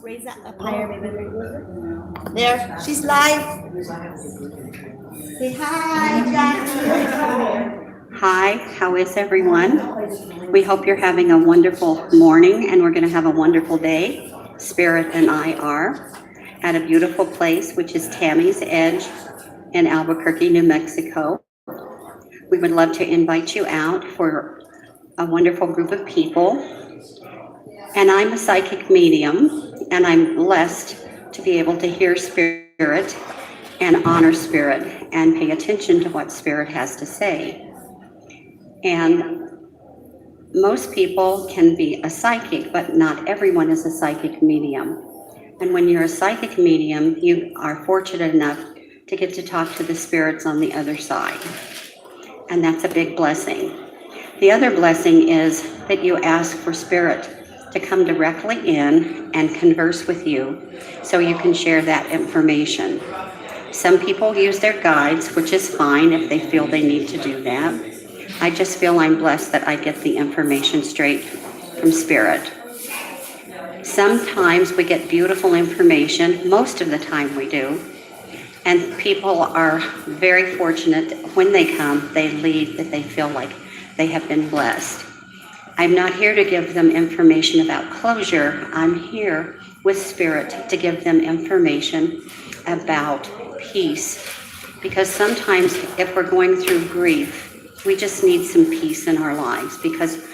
Raise that up higher, maybe. There, she's live. Say hi, Jackie. Hi, how is everyone? We hope you're having a wonderful morning and we're going to have a wonderful day. Spirit and I are at a beautiful place, which is Tammy's Edge in Albuquerque, New Mexico. We would love to invite you out for a wonderful group of people. And I'm a psychic medium, and I'm blessed to be able to hear spirit and honor spirit and pay attention to what spirit has to say. And most people can be a psychic, but not everyone is a psychic medium. And when you're a psychic medium, you are fortunate enough to get to talk to the spirits on the other side. And that's a big blessing. The other blessing is that you ask for spirit to come directly in and converse with you so you can share that information. Some people use their guides, which is fine if they feel they need to do that. I just feel I'm blessed that I get the information straight from spirit. Sometimes we get beautiful information, most of the time we do, and people are very fortunate when they come, they leave that they feel like they have been blessed. I'm not here to give them information about closure. I'm here with spirit to give them information about peace. Because sometimes if we're going through grief, we just need some peace in our lives because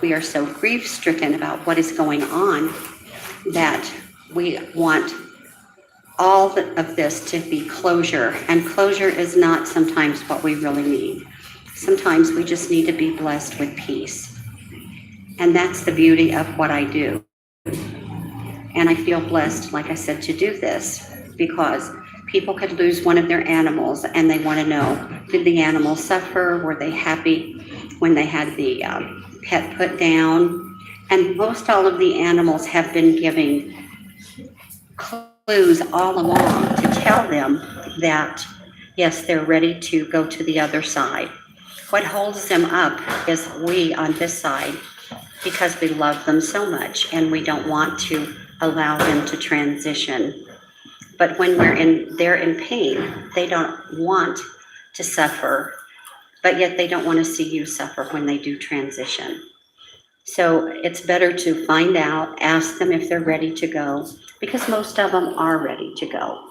we are so grief-stricken about what is going on that we want all of this to be closure. And closure is not sometimes what we really need. Sometimes we just need to be blessed with peace. And that's the beauty of what I do. And I feel blessed, like I said, to do this because people could lose one of their animals and they want to know, did the animal suffer? Were they happy when they had the pet put down? And most all of the animals have been giving clues all along to tell them that, yes, they're ready to go to the other side. What holds them up is we on this side because we love them so much and we don't want to allow them to transition. But when they're in pain, they don't want to suffer, but yet they don't want to see you suffer when they do transition. So it's better to find out, ask them if they're ready to go, because most of them are ready to go.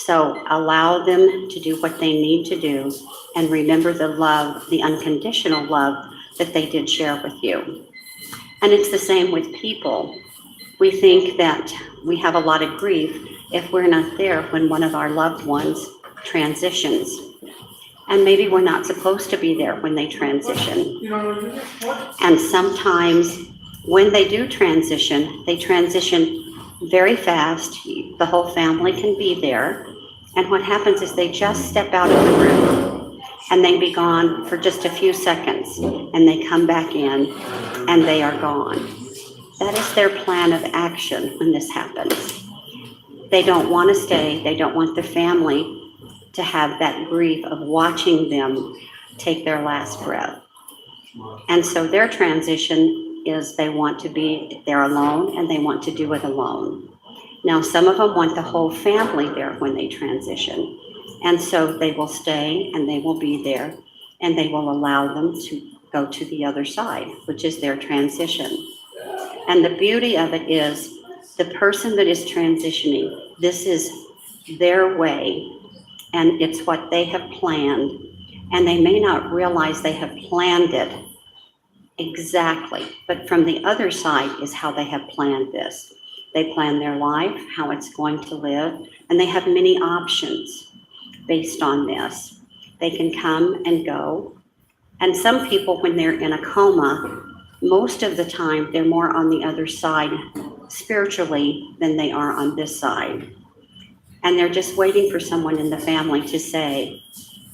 So allow them to do what they need to do and remember the love, the unconditional love that they did share with you. And it's the same with people. We think that we have a lot of grief if we're not there when one of our loved ones transitions. And maybe we're not supposed to be there when they transition. And sometimes when they do transition, they transition very fast. The whole family can be there. And what happens is they just step out of the room and they be gone for just a few seconds and they come back in and they are gone. That is their plan of action when this happens. They don't want to stay. They don't want the family to have that grief of watching them take their last breath. And so their transition is they want to be there alone and they want to do it alone. Now, some of them want the whole family there when they transition. And so they will stay and they will be there and they will allow them to go to the other side, which is their transition. And the beauty of it is the person that is transitioning, this is their way and it's what they have planned. And they may not realize they have planned it exactly, but from the other side is how they have planned this. They plan their life, how it's going to live, and they have many options based on this. They can come and go. And some people, when they're in a coma, most of the time, they're more on the other side spiritually than they are on this side. And they're just waiting for someone in the family to say,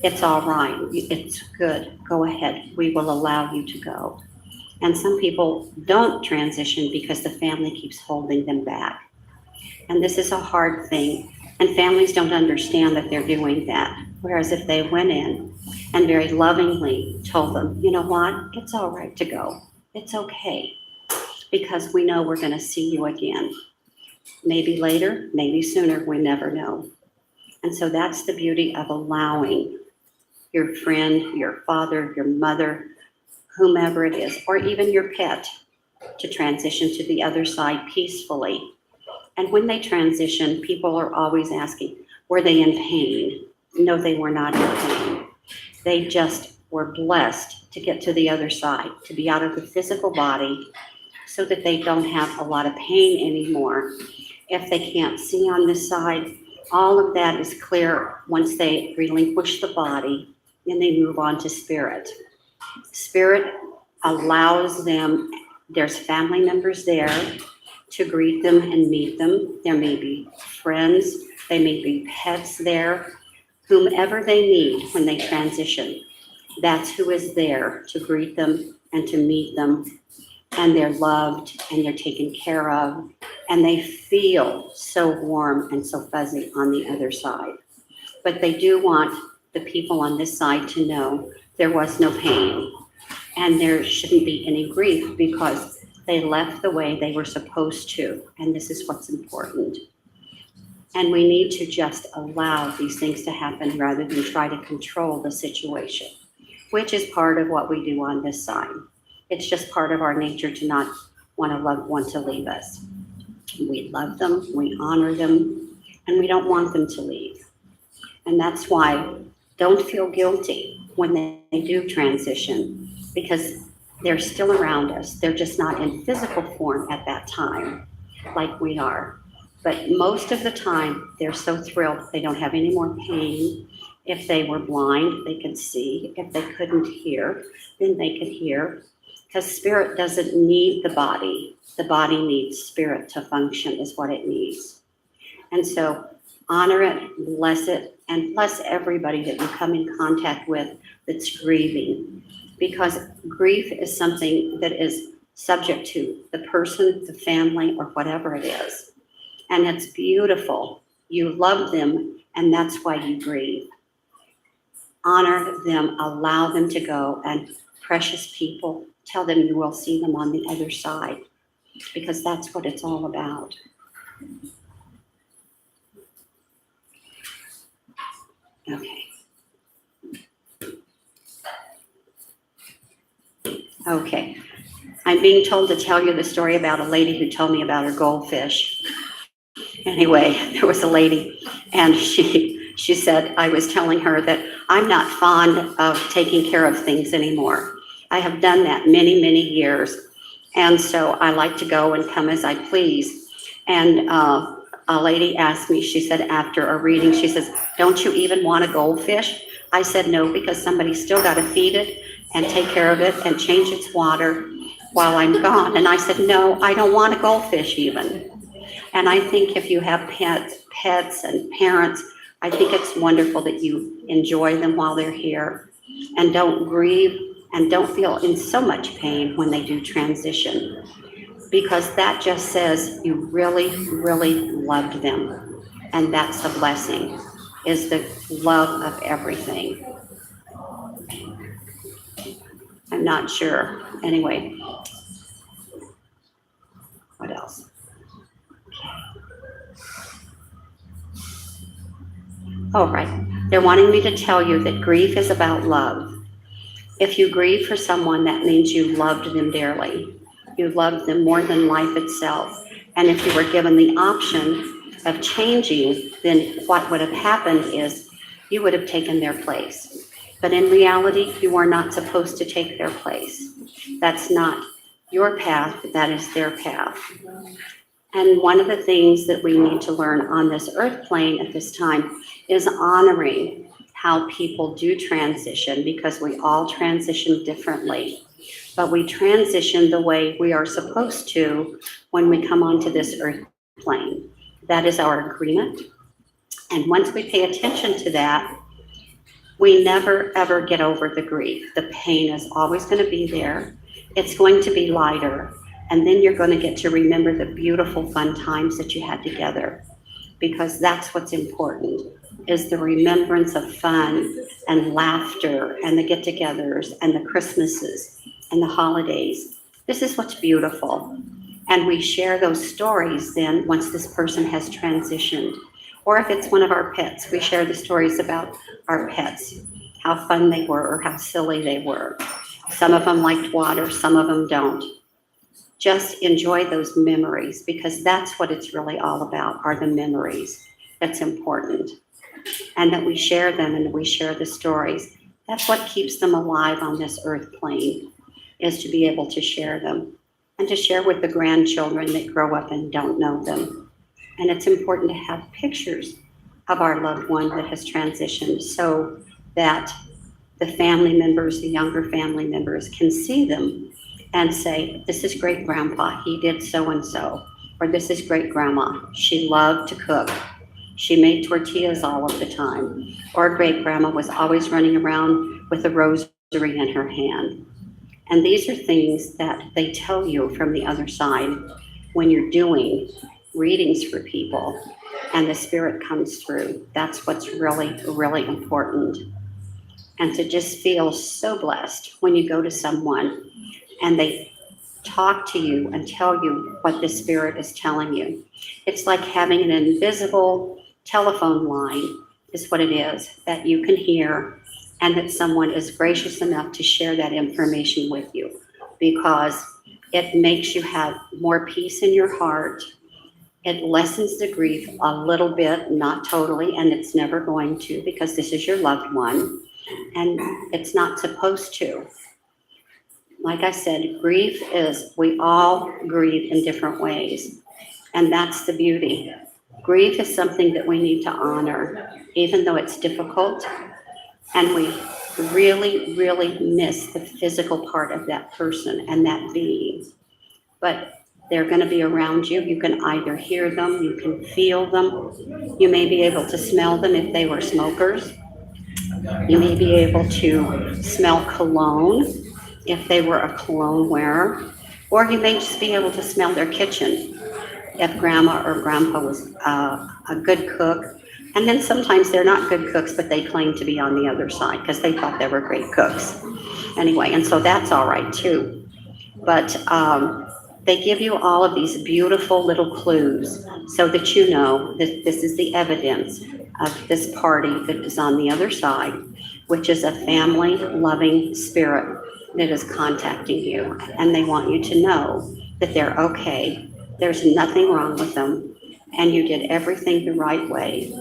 it's all right, it's good, go ahead, we will allow you to go. And some people don't transition because the family keeps holding them back. And this is a hard thing. And families don't understand that they're doing that. Whereas if they went in and very lovingly told them, you know what, it's all right to go. It's okay. Because we know we're going to see you again. Maybe later, maybe sooner, we never know. And so that's the beauty of allowing your friend, your father, your mother, whomever it is, or even your pet to transition to the other side peacefully. And when they transition, people are always asking, were they in pain? No, they were not in pain. They just were blessed to get to the other side, to be out of the physical body so that they don't have a lot of pain anymore. If they can't see on this side, all of that is clear once they relinquish the body and they move on to spirit. Spirit allows them, there's family members there to greet them and meet them. There may be friends, they may be pets there, whomever they need when they transition. That's who is there to greet them and to meet them. And they're loved and they're taken care of. And they feel so warm and so fuzzy on the other side. But they do want the people on this side to know there was no pain. And there shouldn't be any grief because they left the way they were supposed to. And this is what's important. And we need to just allow these things to happen rather than try to control the situation, which is part of what we do on this side. It's just part of our nature to not want a loved one to leave us. We love them, we honor them, and we don't want them to leave. And that's why don't feel guilty when they do transition, because they're still around us. They're just not in physical form at that time like we are. But most of the time, they're so thrilled they don't have any more pain. If they were blind, they could see. If they couldn't hear, then they could hear. Because spirit doesn't need the body. The body needs spirit to function is what it needs. And so honor it, bless it, and bless everybody that you come in contact with that's grieving. Because grief is something that is subject to the person, the family, or whatever it is. And it's beautiful. You love them, and that's why you grieve. Honor them, allow them to go, and precious people, tell them you will see them on the other side, because that's what it's all about. Okay. Okay. I'm being told to tell you the story about a lady who told me about her goldfish. Anyway, there was a lady, and she said, I was telling her that I'm not fond of taking care of things anymore. I have done that many, many years. And so I like to go and come as I please. And a lady asked me, she said, after a reading, she says, don't you even want a goldfish? I said, no, because somebody's still got to feed it and take care of it and change its water while I'm gone. And I said, no, I don't want a goldfish even. And I think if you have pets and parents, I think it's wonderful that you enjoy them while they're here and don't grieve and don't feel in so much pain when they do transition, because that just says you really, really loved them. And that's a blessing, is the love of everything. I'm not sure. Anyway, what else? Oh, right. They're wanting me to tell you that grief is about love. If you grieve for someone, that means you loved them dearly. You loved them more than life itself. And if you were given the option of changing, then what would have happened is you would have taken their place. But in reality, you are not supposed to take their place. That's not your path, that is their path. And one of the things that we need to learn on this earth plane at this time is honoring how people do transition, because we all transition differently. But we transition the way we are supposed to when we come onto this earth plane. That is our agreement. And once we pay attention to that, we never ever get over the grief. The pain is always going to be there. It's going to be lighter. And then you're going to get to remember the beautiful, fun times that you had together, because that's what's important, is the remembrance of fun and laughter and the get-togethers and the Christmases and the holidays. This is what's beautiful. And we share those stories then once this person has transitioned. Or if it's one of our pets, we share the stories about our pets, how fun they were or how silly they were. Some of them liked water, some of them don't. Just enjoy those memories, because that's what it's really all about, are the memories. That's important. And that we share them and we share the stories. That's what keeps them alive on this earth plane, is to be able to share them and to share with the grandchildren that grow up and don't know them. And it's important to have pictures of our loved one that has transitioned, so that the family members, the younger family members, can see them and say, this is great grandpa, he did so and so. Or this is great grandma, she loved to cook. She made tortillas all of the time. Or great grandma was always running around with a rosary in her hand. And these are things that they tell you from the other side when you're doing readings for people and the spirit comes through. That's what's really, really important. And to just feel so blessed when you go to someone and they talk to you and tell you what the spirit is telling you. It's like having an invisible telephone line, is what it is, that you can hear, and that someone is gracious enough to share that information with you, because it makes you have more peace in your heart. It lessens the grief a little bit, not totally, and it's never going to, because this is your loved one, and it's not supposed to. Like I said, grief is, we all grieve in different ways, and that's the beauty. Grief is something that we need to honor, even though it's difficult, and we really, really miss the physical part of that person and that being. But they're going to be around you. You can either hear them, you can feel them, you may be able to smell them if they were smokers. You may be able to smell cologne if they were a cologne wearer, or you may just be able to smell their kitchen if grandma or grandpa was a good cook. And then sometimes they're not good cooks, but they claim to be on the other side because they thought they were great cooks. Anyway, and so that's all right too. But they give you all of these beautiful little clues so that you know that this is the evidence of this party that is on the other side, which is a family loving spirit that is contacting you. And they want you to know that they're okay. There's nothing wrong with them. And you did everything the right way.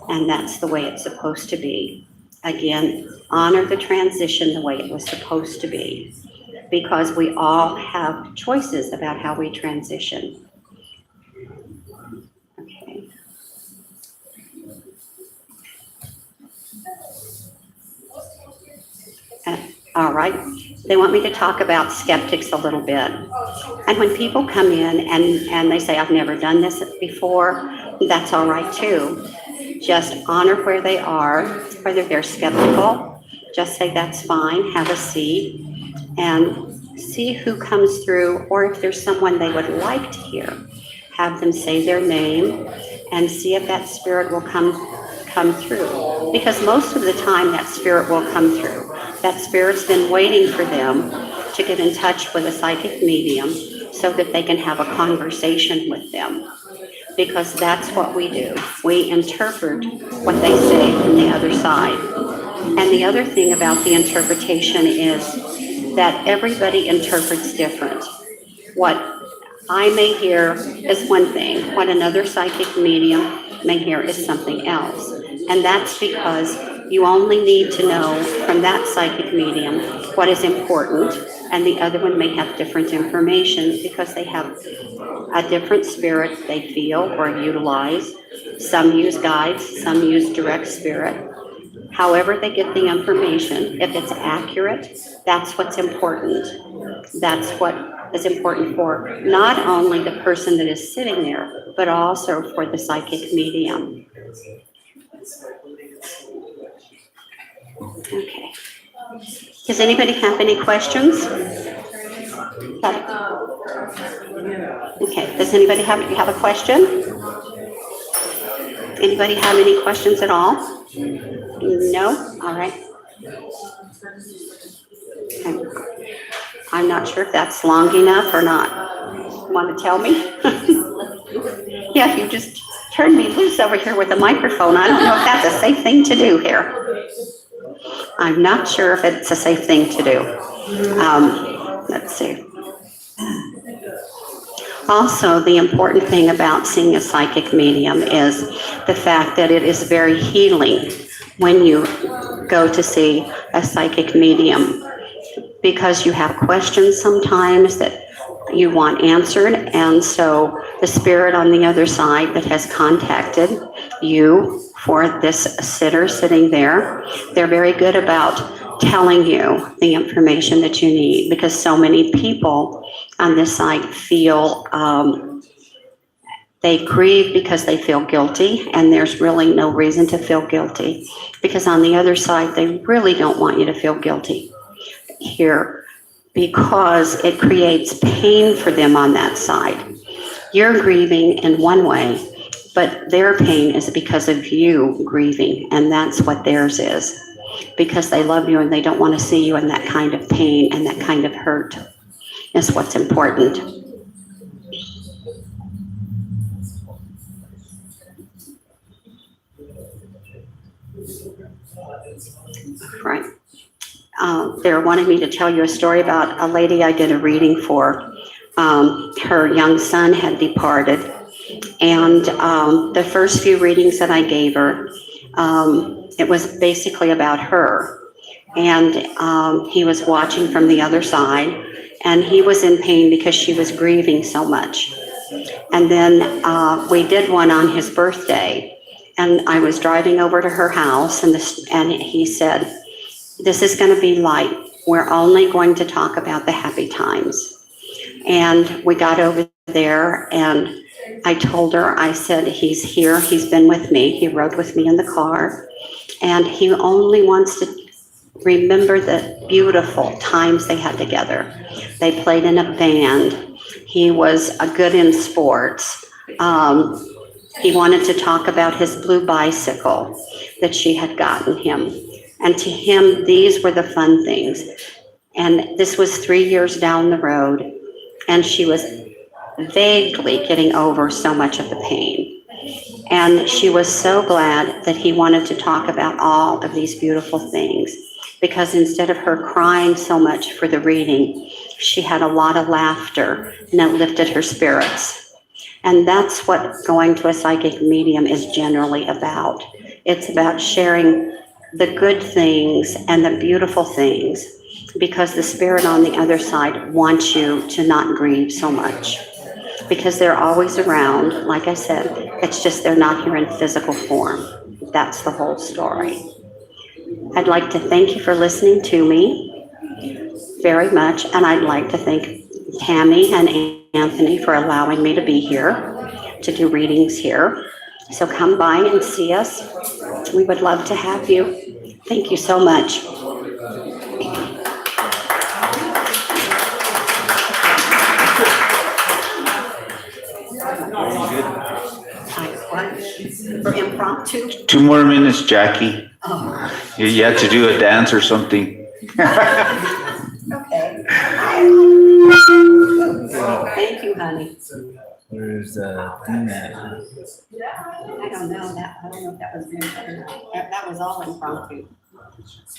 And that's the way it's supposed to be. Again, honor the transition the way it was supposed to be, because we all have choices about how we transition. Okay. All right. They want me to talk about skeptics a little bit. And when people come in and they say, I've never done this before, that's all right too. Just honor where they are, whether they're skeptical, just say that's fine, have a seat, and see who comes through, or if there's someone they would like to hear, have them say their name and see if that spirit will come through. Because most of the time that spirit will come through. That spirit's been waiting for them to get in touch with a psychic medium so that they can have a conversation with them. Because that's what we do. We interpret what they say from the other side. And the other thing about the interpretation is that everybody interprets different. What I may hear is one thing, what another psychic medium may hear is something else. And that's because you only need to know from that psychic medium what is important, and the other one may have different information because they have a different spirit they feel or utilize. Some use guides, some use direct spirit. However they get the information, if it's accurate, that's what's important. That's what is important for not only the person that is sitting there, but also for the psychic medium. Okay. Does anybody have any questions? Okay. Does anybody have a question? Anybody have any questions at all? No? All right. Okay. I'm not sure if that's long enough or not. Want to tell me? Yeah, you just turned me loose over here with a microphone. I don't know if that's a safe thing to do here. I'm not sure if it's a safe thing to do. Let's see. Also, the important thing about seeing a psychic medium is the fact that it is very healing when you go to see a psychic medium, because you have questions sometimes that you want answered, and so the spirit on the other side that has contacted you for this sitter sitting there, they're very good about telling you the information that you need, because so many people on this side feel they grieve because they feel guilty, and there's really no reason to feel guilty, because on the other side they really don't want you to feel guilty here, because it creates pain for them on that side. You're grieving in one way, but their pain is because of you grieving, and that's what theirs is, because they love you and they don't want to see you in that kind of pain and that kind of hurt. Is what's important. Right. They're wanting me to tell you a story about a lady I did a reading for. Her young son had departed, and the first few readings that I gave her, it was basically about her. And he was watching from the other side, and he was in pain because she was grieving so much. And then we did one on his birthday, and I was driving over to her house, and he said, "This is going to be light. We're only going to talk about the happy times." And we got over there, and I told her, I said, "He's here. He's been with me. He rode with me in the car, and he only wants to remember the beautiful times they had together. They played in a band. He was good in sports. He wanted to talk about his blue bicycle that she had gotten him. And to him, these were the fun things." And this was 3 years down the road, and she was vaguely getting over so much of the pain. And she was so glad that he wanted to talk about all of these beautiful things, because instead of her crying so much for the reading, she had a lot of laughter, and it lifted her spirits. And that's what going to a psychic medium is generally about. It's about sharing the good things and the beautiful things, because the spirit on the other side wants you to not grieve so much, because they're always around. Like I said, it's just they're not here in physical form. That's the whole story. I'd like to thank you for listening to me very much, and I'd like to thank Tammy and Anthony for allowing me to be here to do readings here. So come by and see us. We would love to have you. Thank you so much. For impromptu? 2 more minutes, Jackie. Oh. You had to do a dance or something. Okay. Thank you, honey. Where's the thing at? I don't know if that was that was all impromptu.